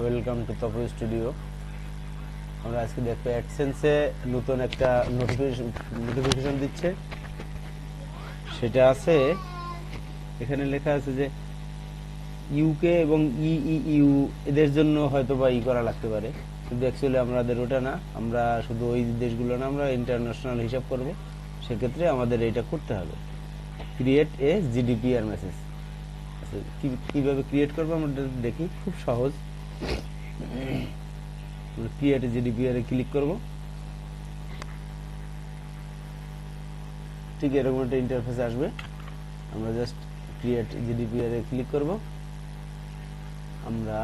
Welcome to Tapu studio. আমরা আজকে দেখবো অ্যাডসেন্সে নতুন একটা নোটিফিকেশন দিচ্ছে। সেটা আছে এখানে লেখা আছে যে ইউকে এবং ইইউ এদের জন্য হয়তো বা করা লাগতে পারে, কিন্তু অ্যাকচুয়ালি আমাদের ওটা না। আমরা শুধু ওই দেশগুলো না, আমরা ইন্টারন্যাশনাল হিসাব করব। সেক্ষেত্রে আমাদের এটা করতে হবে, ক্রিয়েট এ জিডিপিআর মেসেজ। আচ্ছা, কীভাবে ক্রিয়েট করবো আমরা দেখি। খুব সহজ। Create a GDPR A click করব। ঠিক এরকম একটা ইন্টারফেস আসবে। আমরা জাস্ট ক্রিয়েট জিডিপিআর এ ক্লিক করব। আমরা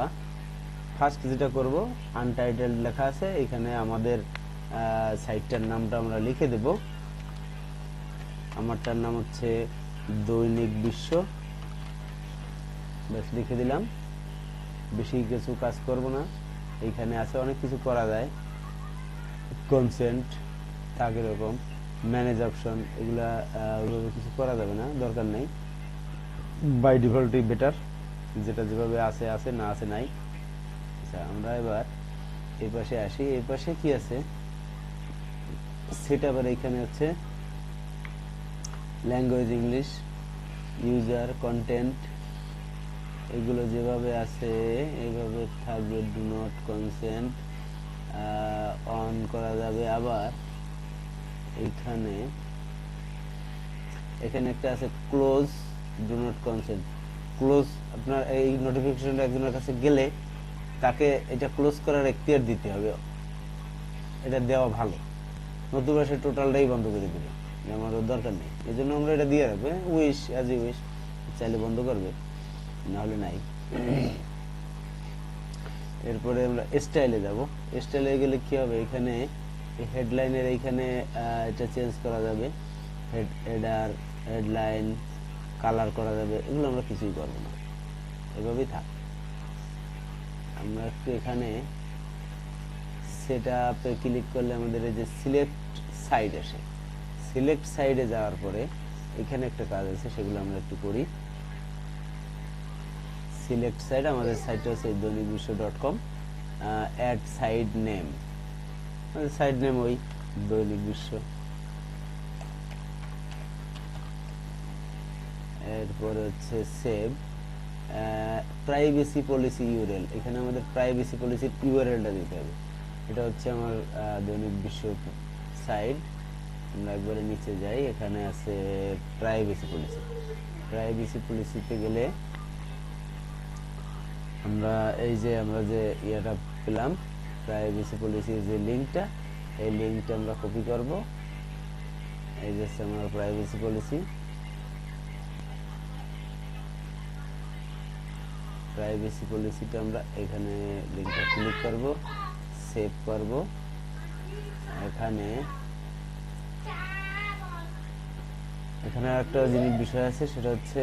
ফার্স্ট যেটা করব, আনটাইটেলড লেখা আছে, এখানে আমাদের সাইটটার নামটা আমরা লিখে দেব। আমারটার নাম হচ্ছে দৈনিক বিশ্ব, ব্যাস লিখে দিলাম। বেশি কিছু কাজ করব না। এইখানে আছে অনেক কিছু করা যায়, কনসেন্ট থাকে, এরকম ম্যানেজ অপশন, এগুলা ওইভাবে কিছু করা যাবে না, দরকার নেই। বাই ডিফল্টই বেটার, যেটা যেভাবে আছে আছে, না আছে নাই। আচ্ছা, আমরা এবার এই পাশে আসি। এই পাশে কি আছে সেটা আবার এখানে হচ্ছে ল্যাঙ্গুয়েজ ইংলিশ, ইউজার কন্টেন্ট, এগুলো যেভাবে আছে এইভাবে থাকবে। ডু নট কনসেন্ট অন করা যাবে। আবার এখানে একটা আছে close, do not consent close. আপনার এই নোটিফিকেশনটা একজনের কাছে গেলে তাকে এটা ক্লোজ করার এখতিয়ার দিতে হবে। এটা দেওয়া ভালো, নতুবা সে টোটালটাই বন্ধ করে দিবে, আমাদের দরকার নেই। এই জন্য আমরা এটা দিয়ে রাখবো। উইশ অ্যাজ ইউ উইশ, চাইলে বন্ধ করবে, নাহলে নাই। এরপরে আমরা স্টাইলে যাব। স্টাইলে গেলে কি হবে, এখানে হেডলাইনের এইখানে এটা চেঞ্জ করা যাবে। হেডার, হেডলাইন কালার করা যাবে। এগুলো আমরা কিছুই করবো না, এভাবেই থাক। আমরা একটু এখানে সেট আপে ক্লিক করলে আমাদের এই যে সিলেক্ট সাইড আসে। সিলেক্ট সাইডে যাওয়ার পরে এখানে একটা কাজ আছে, সেগুলো আমরা একটু করি। সিলেক্ট সাইড, আমাদের সাইটটা হচ্ছে দৈনিকবিশ্ব.com। অ্যাড সাইড নেম, আমাদের সাইড নেম ওই দৈনিক বিশ্ব। এরপরে হচ্ছে সেভ প্রাইভেসি পলিসি ইউআরএল। এখানে আমাদের প্রাইভেসি পলিসির ইউআরএলটা দিতে হবে। এটা হচ্ছে আমার দৈনিক বিশ্ব সাইট। আমরা একবারে নিচে যাই, এখানে আছে প্রাইভেসি পলিসি। প্রাইভেসি পলিসিতে গেলে আমরা এই যে ইয়েটা পেলাম, প্রাইভেসি পলিসির যে লিঙ্কটা, এই লিঙ্কটা আমরা কপি করব। এই যে আমার প্রাইভেসি পলিসি, প্রাইভেসি পলিসিটা আমরা এখানে লিঙ্কটা ক্লিক করব, সেভ করব। এখানে একটা জিনিস বিষয় আছে, সেটা হচ্ছে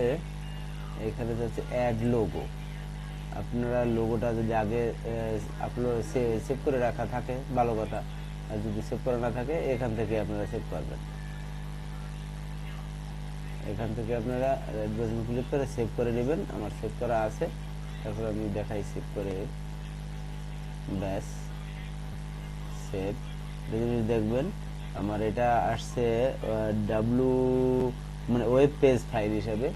এখানে হচ্ছে অ্যাড লোগো। আপনারা লোগোটা যদি আগে আপলোড সেভ করে রাখা থাকে ভালো কথা, আর যদি সেভ করা না থাকে এখান থেকে আপনারা সেভ করবেন। এখান থেকে আপনারা রেড বাটন ক্লিক করে সেভ করে নেবেন। আমার সেভ করা আছে, তারপর আমি দেখাই সেভ করে। ব্যাস সেভ। দেখবেন আমার এটা আসছে মানে ওয়েব পেজ ফাইল হিসেবে।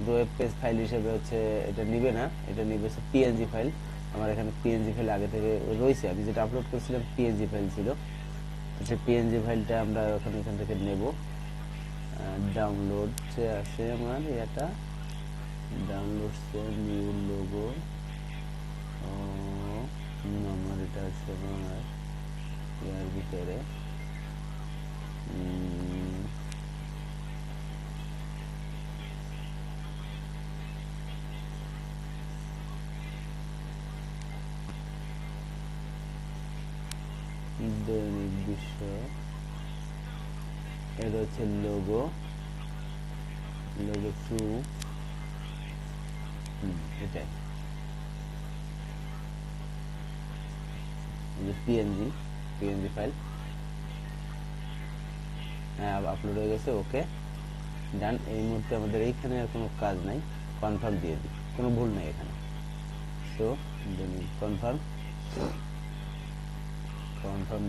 ওয়েব পেজ ফাইল হিসেবে হচ্ছে এটা নিবে না, এটা নিবে হচ্ছে পিএনজি ফাইল। আমার এখানে পিএনজি ফাইল আগে থেকে রয়েছে, আমি যেটা আপলোড করেছিলাম পিএনজি ফাইল ছিল। সেই পিএনজি ফাইলটা আমরা এখান থেকে নেব। ডাউনলোড আছে আমার এটা, ডাউনলোড নিউ লোগো। আমার এটা আছে আমার ইয়ার ভিতরে। দৈনিক বিশ্ব, এটা হচ্ছে লোগো, লোগো 2, এটাই পিএনজি ফাইল। হ্যাঁ, আপলোড হয়ে গেছে। ওকে, ডান। এই মুহূর্তে আমাদের এইখানে আর কোনো কাজ নাই, কনফার্ম দিয়ে দিই, কোনো ভুল নেই এখানে। তো কনফার্ম কনফার্ম